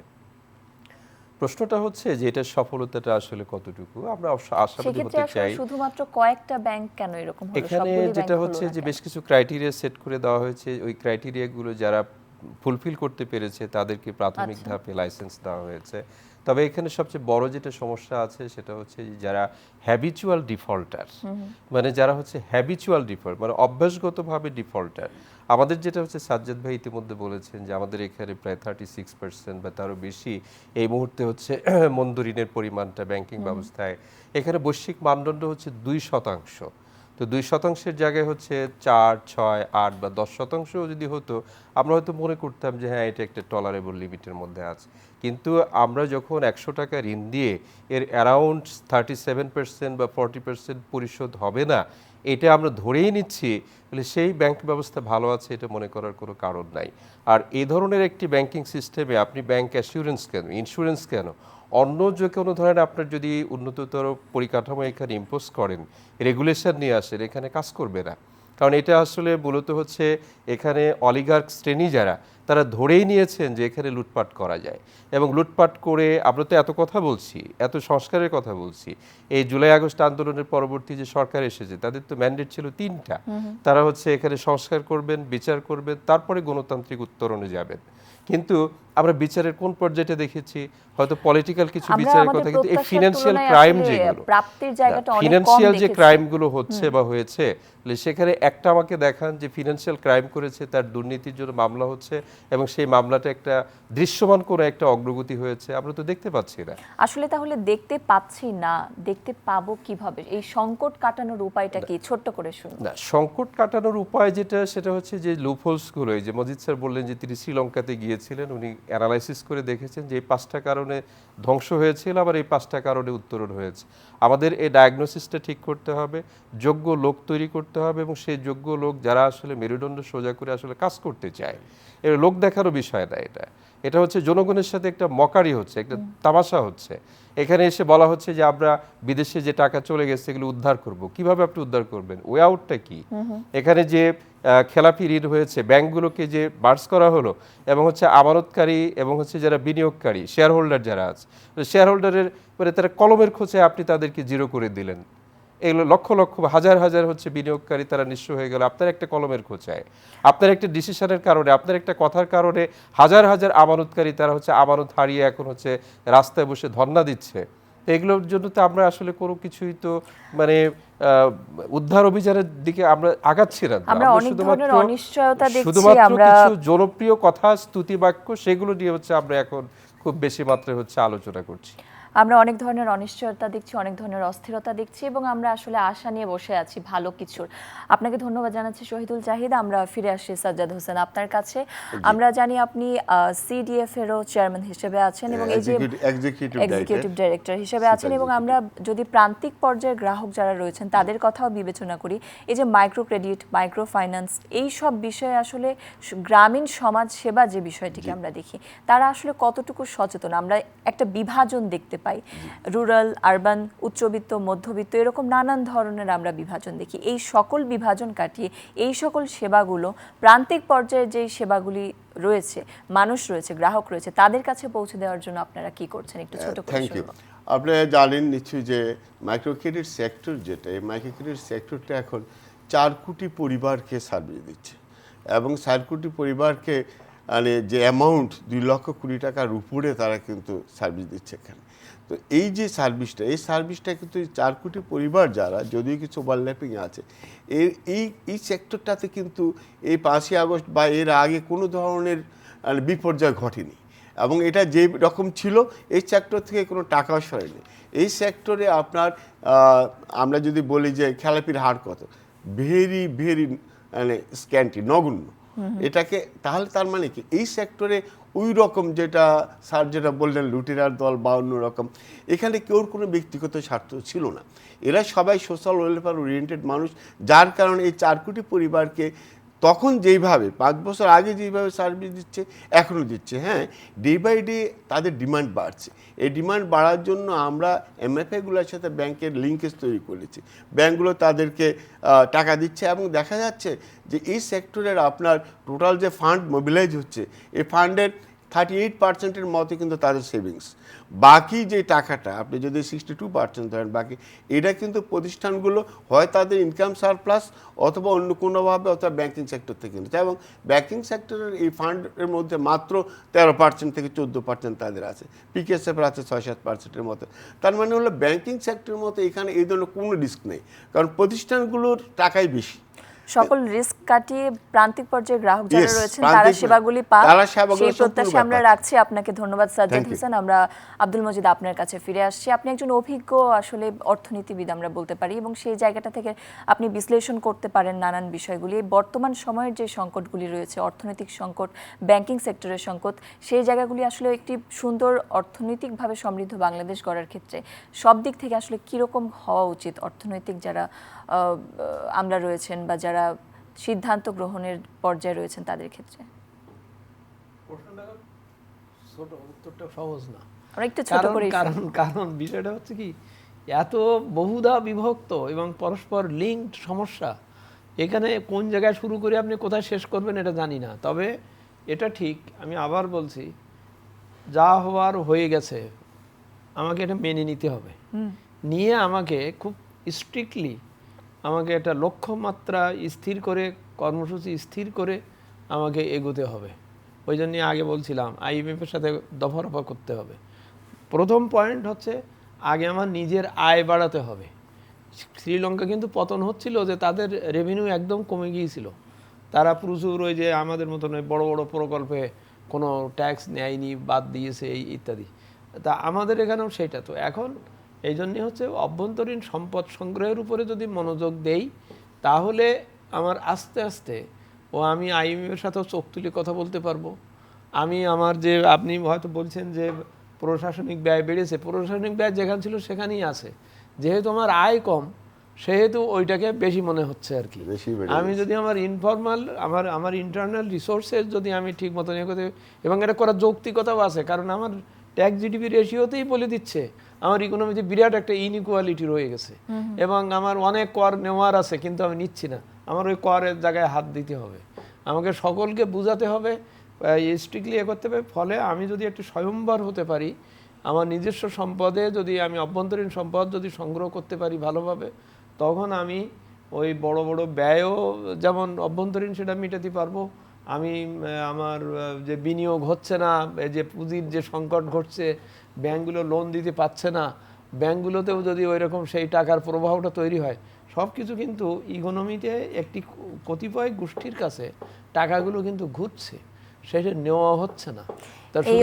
প্রশ্নটা হচ্ছে যে এটার সফলতাটা আসলে কতটুকু, আমরা আশাবাদী হতে চাই।
শুধুমাত্র কয়েকটা ব্যাংক কেন এরকম হলো?
এখানে যেটা হচ্ছে যে বেশ কিছু ক্রাইটেরিয়া সেট করে দেওয়া হয়েছে, ওই ক্রাইটেরিয়াগুলো যারা ফুলফিল করতে পেরেছে তাদেরকে প্রাথমিক ধাপে লাইসেন্স দেওয়া হয়েছে। তবে এখানে সবচেয়ে বড় যেটা সমস্যা আছে সেটা হচ্ছে যারা হ্যাবিচুয়াল ডিফল্টার, মানে যারা হচ্ছে হ্যাবিচুয়াল ডিফল্ট, মানে অভ্যাসগতভাবে ডিফল্টার। আমাদের যেটা হচ্ছে সাজ্জাদ ভাই ইতিমধ্যে বলেছেন যে আমাদের এখানে প্রায় 36% বা তারও বেশি এই মুহূর্তে হচ্ছে মন্দ ঋণের পরিমাণটা ব্যাংকিং ব্যবস্থায়, এখানে বৈশ্বিক মানদণ্ড হচ্ছে 2%। তো 2%-এর জায়গায় হচ্ছে 4, 6, 8 বা 10% যদি হতো, আমরা হয়তো মনে করতাম যে হ্যাঁ এটা একটা টলারেবল লিমিটের মধ্যে আছে। কিন্তু আমরা যখন 100 টাকা ঋণ দিয়ে এর অ্যারাউন্ড 37% বা 40% পরিশোধ হবে না, এটা আমরা ধরেই নিচ্ছি, বলে সেই ব্যাংক ব্যবস্থা ভালো আছে, এটা মনে করার কোনো কারণ নাই। আর এই ধরনের একটি ব্যাংকিং সিস্টেমে আপনি ব্যাংক অ্যাসিউরেন্স কেন, ইন্স্যুরেন্স কেন, অন্য যে কোনো ধরনের আপনার যদি উন্নততর পরিকাঠামো এখানে ইম্পোজ করেন, রেগুলেশন নিয়ে আসেন, এখানে কাজ করবে না। কারণ এটা আসলে মূলত হচ্ছে এখানে অলিগার্ক শ্রেণী যারা, তারা ধরেই নিয়েছেন যে এখানে লুটপাট করা যায়, এবং লুটপাট করে আমরা তো এত কথা বলছি, এত সংস্কারের কথা বলছি। এই জুলাই আগস্ট আন্দোলনের পরবর্তী যে সরকার এসেছে, তাদের তো ম্যান্ডেট ছিল 3টা। তারা হচ্ছে এখানে সংস্কার করবেন, বিচার করবেন, তারপরে গণতান্ত্রিক উত্তরণে যাবেন। কিন্তু আমরা বিচারের কোন পর্যায়টা দেখেছি? হয়তো পলিটিক্যাল কিছু
আমরা
বিচারের
আমাদের
কথা, কিন্তু এই
প্রত্যাশার
ফিনান্সিয়াল
তুলনায়
ক্রাইম
আসলে
যেগুলো,
প্রাপ্তির জায়গাটা অনেক কম
ফিনান্সিয়াল যে
দেখেছি।
ক্রাইমগুলো হচ্ছে বা হয়েছে, সেখানে একটা আমাকে দেখান যে ফিনান্সিয়াল ক্রাইম করেছে, তার দুর্নীতির জন্য মামলা হচ্ছে, এবং সেই মামলাটা একটা দৃশ্যমান করে একটা অগ্রগতি হয়েছে, আমরা তো দেখতে পাচ্ছি না।
আসলে তাহলে দেখতে পাচ্ছি না, দেখতে পাবো কিভাবে? এই সংকট কাটানোর উপায়টা কি, ছোট্ট করে শুনুন।
না, সংকট কাটানোর উপায় যেটা, সেটা হচ্ছে যে লুপহোলসগুলো, এই যে মজিদ স্যার বললেন যে তিনি শ্রীলঙ্কাতে গিয়েছিলেন, উনি অ্যানালাইসিস করে দেখেছেন যে এই 5টা কারণে ধ্বংস হয়েছিল, আবার এই 5টা কারণে উত্তরণ হয়েছে। আমাদের এই ডায়াগনোসিসটা ঠিক করতে হবে, যোগ্য লোক তৈরি করতে হবে, এবং সেই যোগ্য লোক যারা আসলে মেরুদণ্ড সোজা করে আসলে কাজ করতে চায়। এর লোক দেখারও বিষয় না, এটা হচ্ছে জনগণের সাথে একটা মকারি হচ্ছে, একটা তামাশা হচ্ছে। এখানে এসে বলা হচ্ছে যে আমরা বিদেশে যে টাকা চলে গেছে এগুলো উদ্ধার করব। কিভাবে আপনি উদ্ধার করবেন? ওয়ে আউটটা কি? এখানে যে খেলাপি ঋণ হয়েছে, ব্যাংকগুলোকে যে বার্স করা হলো, এবং হচ্ছে আমানতকারী এবং হচ্ছে যারা বিনিয়োগকারী শেয়ার হোল্ডার যারা আছে, শেয়ার হোল্ডারের মানে তারা কলমের খোঁচে আপনি তাদেরকে জিরো করে দিলেন। এগুলো লক্ষ লক্ষ হাজার হাজার হচ্ছে বিনিয়োগকারী, তারা নিঃস্ব হয়ে গেল আপনার একটা কলমের খোঁচায়, আপনার একটা ডিসিশনের কারণে, আপনার একটা কথার কারণে হাজার হাজার আমানতকারী তারা হচ্ছে আমানত হারিয়ে এখন হচ্ছে রাস্তায় বসে ধর্ণা দিচ্ছে। তো এগুলোর জন্য তো আমরা আসলে কোনো কিছুই তো মানে উদ্ধার অভিযানের দিকে আমরা আগাচ্ছি না।
আমরা অনেক ধরনের অনিশ্চয়তা দেখছি।
শুধুমাত্র
আমরা
কিছু জনপ্রিয় কথা, স্তুতি বাক্য, সেগুলো নিয়ে হচ্ছে আমরা এখন খুব বেশি মাত্রায় হচ্ছে আলোচনা করছি।
আমরা অনেক ধরনের অনিশ্চয়তা দেখছি, অনেক ধরনের অস্থিরতা দেখছি, এবং আমরা আসলে আশা নিয়ে বসে আছি ভালো কিছুর। আপনাকে ধন্যবাদ জানাচ্ছি শহীদুল জাহিদ। আমরা ফিরে আসছি সাজ্জাদ হোসেন আপনার কাছে। আমরা জানি আপনি সিডিএফ এরও চেয়ারম্যান হিসেবে আছেন, এবং এই যে এক্সিকিউটিভ ডাইরেক্টর হিসেবে আছেন, এবং আমরা যদি প্রান্তিক পর্যায়ের গ্রাহক যারা রয়েছেন তাদের কথাও বিবেচনা করি, এই যে মাইক্রো ক্রেডিট, মাইক্রো ফাইন্যান্স, এই সব বিষয়ে আসলে গ্রামীণ সমাজ সেবা যে বিষয়টিকে আমরা দেখি, তারা আসলে কতটুকু সচেতন? আমরা একটা বিভাজন দেখতে পাই, রুরাল, আরবান, উচ্চবিত্ত, মধ্যবিত্ত, এরকম নানান ধরনের আমরা বিভাজন দেখি। এই সকল বিভাজন কাটিয়ে এই সকল সেবাগুলো প্রান্তিক পর্যায়ে যে সেবাগুলি রয়েছে, মানুষ রয়েছে, গ্রাহক রয়েছে, তাদের কাছে পৌঁছে দেওয়ার জন্য আপনারা কি করছেন, একটু ছোট করে
থ্যাংক ইউ।
শুনবো।
আপনারা জানেন নিশ্চয়ই যে মাইক্রো ক্রেডিট সেক্টর যেটা, এই মাইক্রো ক্রেডিট সেক্টরটা এখন 4 কোটি পরিবারকে সার্ভিস দিচ্ছে, এবং 4 কোটি পরিবারকে মানে যে অ্যামাউন্ট 2,20,00,000 টাকার উপরে তারা কিন্তু সার্ভিস দিচ্ছে এখানে। তো এই যে সার্ভিসটা, এই সার্ভিসটা কিন্তু 4 কোটি পরিবার যারা, যদিও কিছু ওভারল্যাপিং আছে, এই সেক্টরটাতে কিন্তু এই 5ই আগস্ট বা এর আগে কোনো ধরনের বিপর্যয় ঘটেনি, এবং এটা যে রকম ছিল এই সেক্টর থেকে কোনো টাকাও সরেনি। এই সেক্টরে আপনার আমরা যদি বলি যে খেলাপির হার কত, ভেরি ভেরি মানে স্ক্যান্টি, নগণ্য এটাকে, তাহলে তার মানে কি এই সেক্টরে ওই রকম যেটা স্যার যেটা বললেন লুটেরার দল বা অন্য রকম, এখানে কেউর কোনো ব্যক্তিগত স্বার্থ ছিল না। এরা সবাই সোশ্যাল ওয়েলফেয়ার ওরিয়েন্টেড মানুষ, যার কারণে এই 4 কোটি পরিবারকে তখন যেইভাবে 5 বছর আগে যেইভাবে সার্ভিস দিচ্ছে এখনও দিচ্ছে। হ্যাঁ, ডে বাই ডে তাদের ডিমান্ড বাড়ছে। এই ডিমান্ড বাড়ার জন্য আমরা এমএফআইগুলোর সাথে ব্যাংকের লিঙ্কেজ তৈরি করেছি, ব্যাংকগুলো তাদেরকে টাকা দিচ্ছে, এবং দেখা যাচ্ছে যে এই সেক্টরের আপনার টোটাল যে ফান্ড মোবিলাইজ হচ্ছে, এই ফান্ডের 38% মতো কিন্তু তাদের সেভিংস। বাকি যে টাকাটা আপনি যদি 62% ধরেন বাকি, এটা কিন্তু প্রতিষ্ঠানগুলো হয় তাদের ইনকাম সারপ্লাস অথবা অন্য কোনোভাবে, অথবা ব্যাংকিং সেক্টর থেকে কিনছে, এবং ব্যাংকিং সেক্টরের এই ফান্ডের মধ্যে মাত্র 13% থেকে 14% তাদের আছে, পিকেএসএফের আছে 6-7%-এর মতো। তার মানে হলো ব্যাংকিং সেক্টরের মতো এখানে এই ধরনের কোনো রিস্ক নেই, কারণ প্রতিষ্ঠানগুলোর টাকাই বেশি।
সকল রিস্ক কাটিয়ে প্রান্তিক পর্যায়ে গ্রাহক যারা রয়েছেন তারা সেবাগুলি পান, সেই প্রত্যাশা আমরা রাখছি। আপনাকে ধন্যবাদ সাজ্জাদ হোসেন। আমরা আব্দুল মজিদ আপনার কাছে ফিরে আসছি। আপনি একজন অভিজ্ঞ আসলে অর্থনীতিবিদ আমরা বলতে পারি, এবং সেই জায়গাটা থেকে আপনি বিশ্লেষণ করতে পারেন নানান বিষয়গুলি। বর্তমান সময়ের যে সংকটগুলি রয়েছে, অর্থনৈতিক সংকট, ব্যাংকিং সেক্টরের সংকট, সেই জায়গাগুলি আসলে একটি সুন্দর অর্থনৈতিকভাবে সমৃদ্ধ বাংলাদেশ গড়ার ক্ষেত্রে সব দিক থেকে আসলে কীরকম হওয়া উচিত? অর্থনৈতিক যারা আমরা রয়েছেন বা যারা সিদ্ধান্ত গ্রহণের পর্যায়ে রয়েছেন তাদের ক্ষেত্রে।
প্রশ্নটা ছোট, উত্তরটা সহজ না।
আমরা একটু ছোট
কারণ
করে
কারণ কারণ বিষয়টা হচ্ছে কি, এত বহুধা বিভক্ত এবং পরস্পর লিঙ্কড সমস্যা, এখানে কোন জায়গায় শুরু করে আপনি কোথায় শেষ করবেন এটা জানি না। তবে এটা ঠিক, আমি আবার বলছি, যা হওয়ার হয়ে গেছে, আমাকে এটা মেনে নিতে হবে। নিয়ে আমাকে খুব স্ট্রিক্টলি আমাকে একটা লক্ষ্যমাত্রা স্থির করে, কর্মসূচি স্থির করে আমাকে এগোতে হবে। ওই জন্যই আগে বলছিলাম আইএমএফের সাথে দফারফা করতে হবে। প্রথম পয়েন্ট হচ্ছে আগে আমার নিজের আয় বাড়াতে হবে। শ্রীলঙ্কা কিন্তু পতন হচ্ছিল যে তাদের রেভিনিউ একদম কমে গিয়েছিল। তারা প্রচুর ওই যে আমাদের মতন বড় বড় প্রকল্পে কোনো ট্যাক্স নেয়নি, বাদ দিয়েছে, এই ইত্যাদি। তা আমাদের এখানেও সেটা। তো এখন এই জন্যই হচ্ছে অভ্যন্তরীণ সম্পদ সংগ্রহের উপরে যদি মনোযোগ দেই, তাহলে আমার আস্তে আস্তে আমি আইএমএফের সাথেও চোখ তুলে কথা বলতে পারবো। আমি আমার যে, আপনি হয়তো বলছেন যে প্রশাসনিক ব্যয় বেড়েছে, প্রশাসনিক ব্যয় যেখানে ছিল সেখানেই আছে। যেহেতু আমার আয় কম, সেহেতু ওইটাকে বেশি মনে হচ্ছে আর কি। আমি যদি আমার ইনফর্মাল, আমার ইন্টারনাল রিসোর্সেস যদি আমি ঠিক মতো নিয়ে করতে, এবং এটা করার যৌক্তিকতাও আছে, কারণ আমার ট্যাক্স জিডিপি রেশিওতেই বলে দিচ্ছে আমার ইকোনমিতে বিরাট একটা ইনইকুয়ালিটি রয়ে গেছে, এবং আমার অনেক কর নেওয়ার আছে কিন্তু আমি নিচ্ছি না। আমার ওই করের জায়গায় হাত দিতে হবে, আমাকে সকলকে বুঝাতে হবে, স্ট্রিক্টলি করতে হবে। ফলে আমি যদি একটু স্বয়ম্বর হতে পারি, আমার নিজস্ব সম্পদে যদি আমি অভ্যন্তরীণ সম্পদ যদি সংগ্রহ করতে পারি ভালোভাবে, তখন আমি ওই বড় বড় ব্যয়ও যেমন অভ্যন্তরীণ সেটা মেটাতে পারবো। আমি আমার যে বিনিয়োগ হচ্ছে না, যে পুঁজির যে সংকট ঘটছে, ব্যাংকগুলো লোন দিতে পারছে না, ব্যাংকগুলোতেও যদি ওই রকম সেই টাকার প্রবাহটা তৈরি হয়, সব কিছু কিন্তু ইকোনমিতে একটি কতিপয় গোষ্ঠীর কাছে টাকাগুলো কিন্তু ঘুরছে, সেটা নেওয়া হচ্ছে না।
এই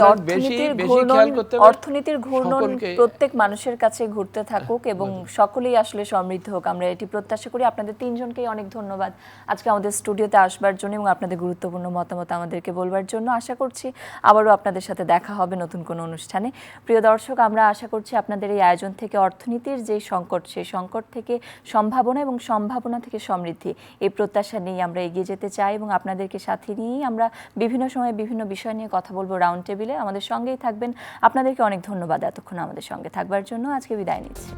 অর্থনীতির ঘূর্ণন প্রত্যেক মানুষের কাছে ঘুরতে থাকুক এবং সকলেই আসলে সমৃদ্ধ হোক, আমরা এটি প্রত্যাশা করি। আপনাদের তিনজনকেই অনেক ধন্যবাদ আজকে আমাদের স্টুডিওতে আসবার জন্য এবং আপনাদের গুরুত্বপূর্ণ মতামত আমাদেরকে বলবার জন্য। আশা করছি আবারও আপনাদের সাথে দেখা হবে নতুন কোনো অনুষ্ঠানে। প্রিয় দর্শক, আমরা আশা করছি আপনাদের এই আয়োজন থেকে অর্থনীতির যে সংকট, সেই সংকট থেকে সম্ভাবনা এবং সম্ভাবনা থেকে সমৃদ্ধি, এই প্রত্যাশা নিয়ে আমরা এগিয়ে যেতে চাই এবং আপনাদেরকে সাথে নিয়েই আমরা বিভিন্ন সময় বিভিন্ন বিষয় নিয়ে কথা বলবো রাউন্ড টেবিলে। আমাদের সঙ্গেই থাকবেন। আপনাদেরকে অনেক ধন্যবাদ এতক্ষণ আমাদের সঙ্গে থাকবার জন্য। আজকে বিদায় নিচ্ছি।